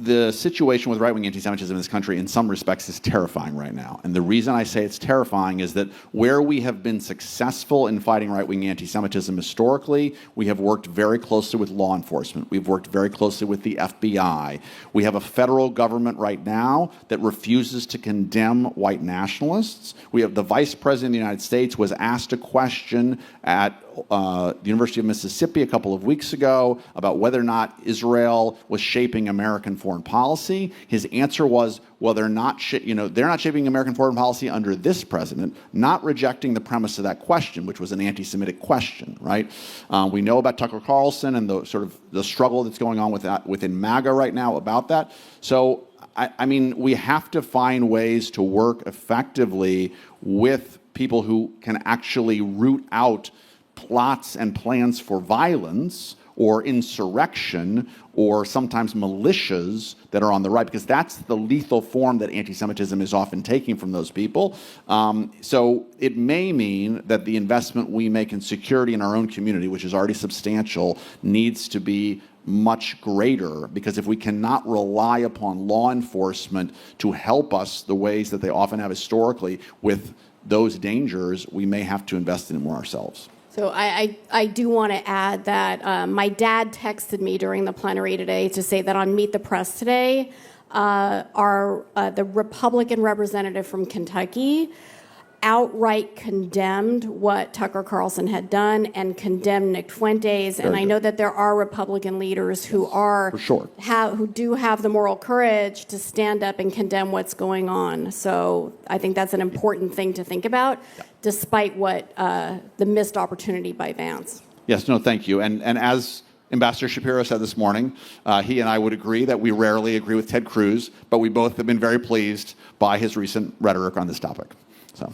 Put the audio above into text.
the situation with right-wing anti-Semitism in this country in some respects is terrifying right now. And the reason I say it's terrifying is that where we have been successful in fighting right-wing anti-Semitism historically, we have worked very closely with law enforcement. We've worked very closely with the FBI. We have a federal government right now that refuses to condemn white nationalists. We have the Vice President of the United States was asked a question at the University of Mississippi a couple of weeks ago about whether or not Israel was shaping American foreign policy. His answer was, well, they're not shaping American foreign policy under this president, not rejecting the premise of that question, which was an anti-Semitic question, right? We know about Tucker Carlson and the sort of the struggle that's going on within MAGA right now about that. So, I mean, we have to find ways to work effectively with people who can actually root out plots and plans for violence or insurrection or sometimes militias that are on the right, because that's the lethal form that anti-Semitism is often taking from those people. So it may mean that the investment we make in security in our own community, which is already substantial, needs to be much greater, because if we cannot rely upon law enforcement to help us the ways that they often have historically with those dangers, we may have to invest in it more ourselves. So I do want to add that my dad texted me during the plenary today to say that on Meet the Press today, the Republican representative from Kentucky outright condemned what Tucker Carlson had done and condemned Nick Fuentes. And I know that there are Republican leaders who who do have the moral courage to stand up and condemn what's going on. So I think that's an important thing to think about, despite what the missed opportunity by Vance. Yes, no, thank you. And as Ambassador Shapiro said this morning, he and I would agree that we rarely agree with Ted Cruz, but we both have been very pleased by his recent rhetoric on this topic. So.